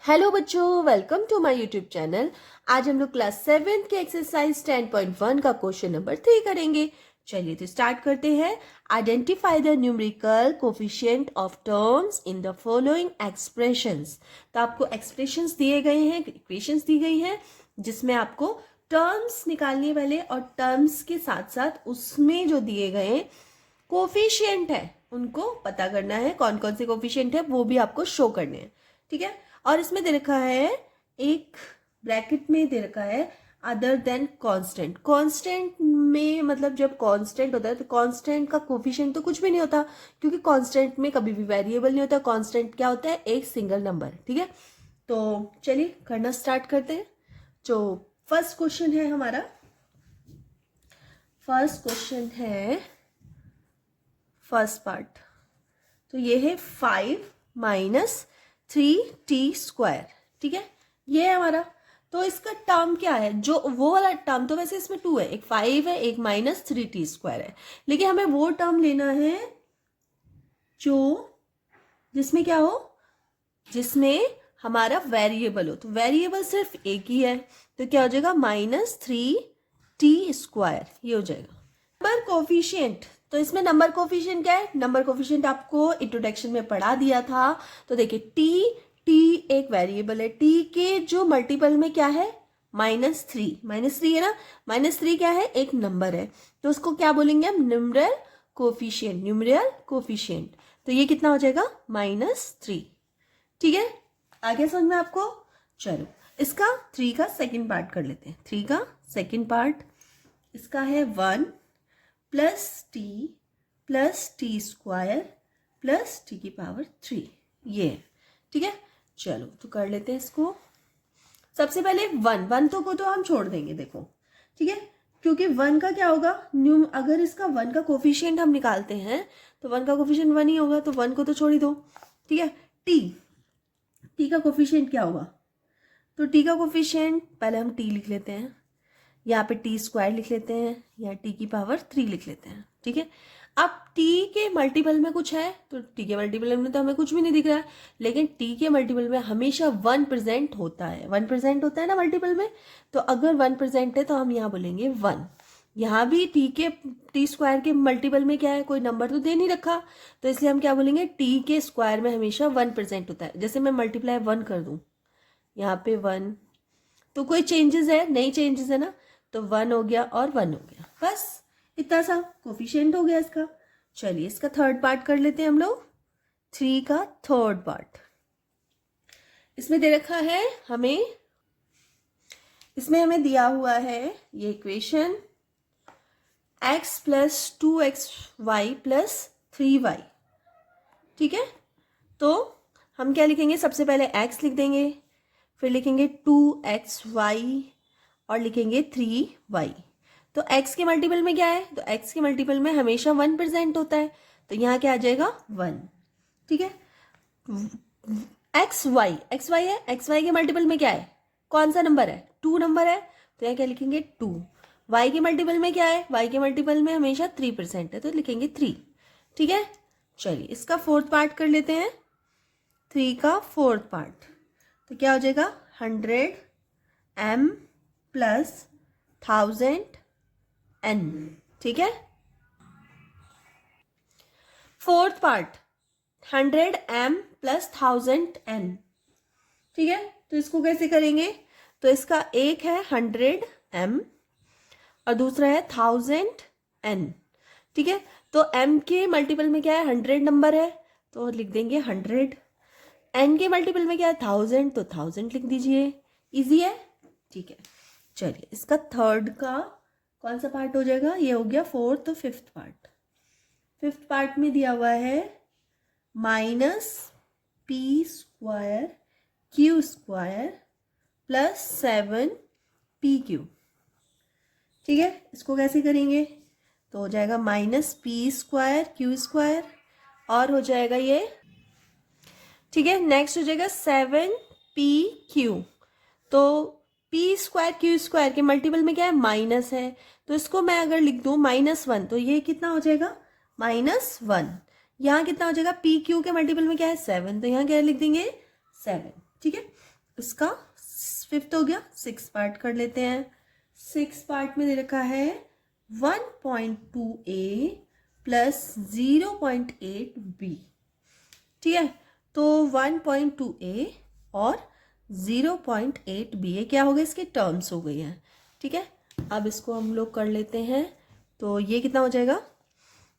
Hello बच्चों, welcome to my YouTube channel. आज हम लोग क्लास 7 के एक्सरसाइज 10.1 का क्वेश्चन नंबर 3 करेंगे। चलिए तो स्टार्ट करते हैं। Identify the numerical coefficient of terms in the following expressions. तो आपको एक्सप्रेशंस दिए गए हैं, इक्वेशंस दी गई हैं, जिसमें आपको टर्म्स निकालने वाले और टर्म्स के साथ साथ उसमें जो दिए गए कोफिशिएंट है उनको पता करना है। कौन कौन से कोफिशिएंट है वो भी आपको शो करने हैं, ठीक है। और इसमें दे रखा है, एक ब्रैकेट में दे रखा है अदर देन कांस्टेंट। कांस्टेंट में मतलब जब कांस्टेंट होता है तो कांस्टेंट का कोफिशिएंट तो कुछ भी नहीं होता, क्योंकि कांस्टेंट में कभी भी वेरिएबल नहीं होता। कांस्टेंट क्या होता है? एक सिंगल नंबर, ठीक है। तो चलिए करना स्टार्ट करते हैं। जो फर्स्ट क्वेश्चन है हमारा, फर्स्ट क्वेश्चन है फर्स्ट पार्ट। तो ये है 5 माइनस 3t², ठीक है, ये है हमारा। तो इसका टर्म क्या है? जो वो वाला टर्म तो वैसे इसमें 2 है, एक 5 है, एक माइनस 3t² है, लेकिन हमें वो टर्म लेना है जो जिसमें क्या हो, जिसमें हमारा वेरिएबल हो। तो वेरिएबल सिर्फ एक ही है, तो क्या हो जाएगा? -3t², ये हो जाएगा। नंबर कोफिशिएंट, तो इसमें नंबर कोफिशिएंट क्या है? नंबर कोफिशिएंट आपको इंट्रोडक्शन में पढ़ा दिया था। तो देखिए टी एक वेरिएबल है, टी के जो मल्टीपल में क्या है? -3 है ना। -3 क्या है? एक नंबर है, तो उसको क्या बोलेंगे हम? Numeral coefficient, numeral coefficient. तो ये कितना हो जाएगा? -3, ठीक है। आगे समझ में आपको? चलो इसका 3 का सेकेंड पार्ट कर लेते हैं। 3 का सेकेंड पार्ट इसका है 1 + t+t² + t⁻3, ये है, ठीक है। चलो तो कर लेते हैं इसको। सबसे पहले 1 तो को तो हम छोड़ देंगे, देखो, ठीक है, क्योंकि 1 का क्या होगा? अगर इसका 1 का कोफिशिएंट हम निकालते हैं तो 1 का कोफिशिएंट 1 ही होगा, तो 1 को तो छोड़ ही दो, ठीक है। टी का कोफिशिएंट क्या होगा? तो टी का कोफिशिएंट पहले हम टी लिख लेते हैं, यहाँ पे t² लिख लेते हैं, या t⁻3 लिख लेते हैं, ठीक है। अब t के मल्टीपल में कुछ है, तो t के मल्टीपल में तो हमें कुछ भी नहीं दिख रहा है, लेकिन t के मल्टीपल में हमेशा 1 प्रेजेंट होता है। 1 प्रेजेंट होता है ना मल्टीपल में, तो अगर 1 प्रेजेंट है तो हम यहाँ बोलेंगे 1। यहाँ भी t² के मल्टीपल में क्या है? कोई नंबर तो दे नहीं रखा, तो इसलिए हम क्या बोलेंगे? t के स्क्वायर में हमेशा 1 प्रेजेंट होता है। जैसे मैं मल्टीप्लाई 1 कर दूँ, यहाँ पे 1, तो कोई चेंजेस है? नहीं चेंजेस है ना, तो 1 हो गया और 1 हो गया, बस इतना सा कोफिशिएंट हो गया इसका। चलिए इसका थर्ड पार्ट कर लेते हैं हम लोग। 3 का थर्ड पार्ट इसमें दे रखा है हमें, इसमें हमें दिया हुआ है ये इक्वेशन x + 2xy + 3y, ठीक है। तो हम क्या लिखेंगे? सबसे पहले x लिख देंगे, फिर लिखेंगे 2xy और लिखेंगे 3y। तो x के मल्टीपल में क्या है? तो x के मल्टीपल में हमेशा 1 प्रेजेंट होता है, तो यहाँ क्या आ जाएगा? 1, ठीक है। xy है, xy के मल्टीपल में क्या है? कौन सा नंबर है? 2 नंबर है, तो यहाँ क्या लिखेंगे? 2। y के मल्टीपल में क्या है? y के मल्टीपल में हमेशा 3 प्रेजेंट है, तो लिखेंगे 3, ठीक है। चलिए इसका फोर्थ पार्ट कर लेते हैं। 3 का फोर्थ पार्ट, तो क्या हो जाएगा? 100m + 1000n, ठीक है। फोर्थ पार्ट 100m + 1000n, ठीक है। तो इसको कैसे करेंगे? तो इसका एक है 100m और दूसरा है 1000n, ठीक है। तो m के मल्टीपल में क्या है? 100 नंबर है, तो लिख देंगे 100। n के मल्टीपल में क्या है? 1000, तो 1000 लिख दीजिए, इजी है, ठीक है। चलिए इसका थर्ड का कौन सा पार्ट हो जाएगा? ये हो गया फोर्थ। तो फिफ्थ पार्ट, फिफ्थ पार्ट में दिया हुआ है -p² q² + 7pq, ठीक है। इसको कैसे करेंगे? तो हो जाएगा -p² q² और हो जाएगा ये, ठीक है। नेक्स्ट हो जाएगा 7pq। तो p² q² के मल्टीपल में क्या है? माइनस है, तो इसको मैं अगर लिख दूं -1, तो ये कितना हो जाएगा? -1। यहाँ कितना हो जाएगा? पी क्यू के मल्टीपल में क्या है? 7, तो यहाँ क्या लिख देंगे? 7, ठीक है। इसका 5th हो गया, 6 पार्ट कर लेते हैं। 6 पार्ट में दे रखा है 1.2a प्लस 0.8b। ठीक है, तो 1.2a और 0.8b ये क्या हो गया, इसके टर्म्स हो गई हैं। ठीक है, अब इसको हम लोग कर लेते हैं। तो ये कितना हो जाएगा,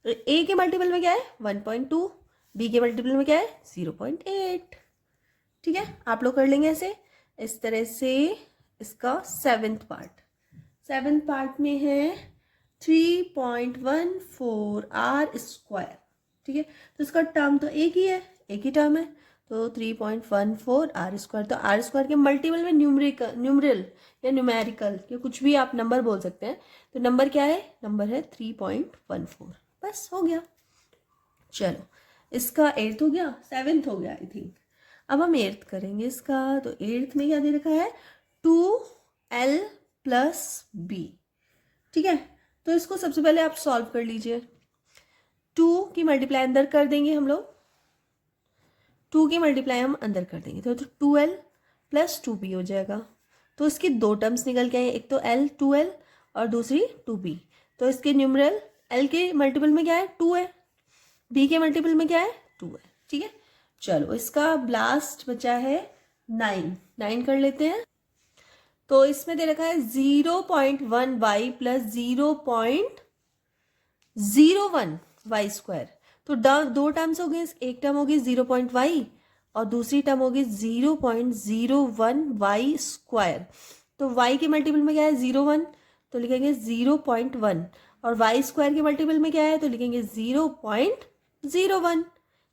a के मल्टीपल में क्या है 1.2, b के मल्टीपल में क्या है 0.8। ठीक है, आप लोग कर लेंगे ऐसे इस तरह से। इसका 7th पार्ट में है 3.14 r स्क्वायर। ठीक है, तो इसका टर्म तो एक ही है, एक ही टर्म है, तो 3.14 r स्क्वायर। तो r स्क्वायर के मल्टीपल में न्यूमरल या न्यूमेरिकल या कुछ भी आप नंबर बोल सकते हैं। तो नंबर क्या है, नंबर है 3.14। बस हो गया। चलो, इसका 8th हो गया, 7th हो गया आई थिंक। अब हम 8th करेंगे इसका। तो 8th में क्या दे रखा है 2l प्लस b। ठीक है, तो इसको सबसे पहले आप सॉल्व कर लीजिए। 2 की मल्टीप्लाई अंदर कर देंगे हम लोग, 2 की मल्टीप्लाई हम अंदर कर देंगे तो 2l प्लस 2b हो जाएगा। तो इसकी 2 टर्म्स निकल के आए, एक तो l 2l और दूसरी 2b। तो इसके न्यूमरल l के मल्टीपल में क्या है 2 है, b के मल्टीपल में क्या है 2 है। ठीक है, चलो इसका लास्ट बचा है 9 कर लेते हैं। तो इसमें दे रखा है 0.1y प्लस 0.01 वाई स्क्वायर। तो 2 टर्म्स हो गए, एक टर्म होगी 0.y और दूसरी टर्म होगी 0.01 वाई स्क्वायर। तो y के मल्टीपल में क्या है 0.1, तो लिखेंगे 0.1 और y स्क्वायर के मल्टीपल में क्या है तो लिखेंगे 0.01।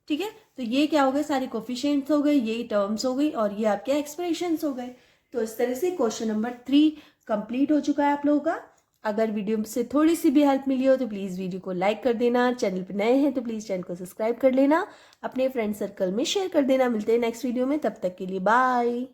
ठीक है, तो ये क्या हो गए, सारे कोफिशिएंट्स हो गए, ये टर्म्स हो गई और ये आपके एक्सप्रेशंस हो गए। तो इस तरह से क्वेश्चन नंबर 3 कंप्लीट हो चुका है आप लोगों का। अगर वीडियो से थोड़ी सी भी हेल्प मिली हो तो प्लीज़ वीडियो को लाइक कर देना, चैनल पर नए हैं तो प्लीज़ चैनल को सब्सक्राइब कर लेना, अपने फ्रेंड सर्कल में शेयर कर देना। मिलते हैं नेक्स्ट वीडियो में, तब तक के लिए बाय।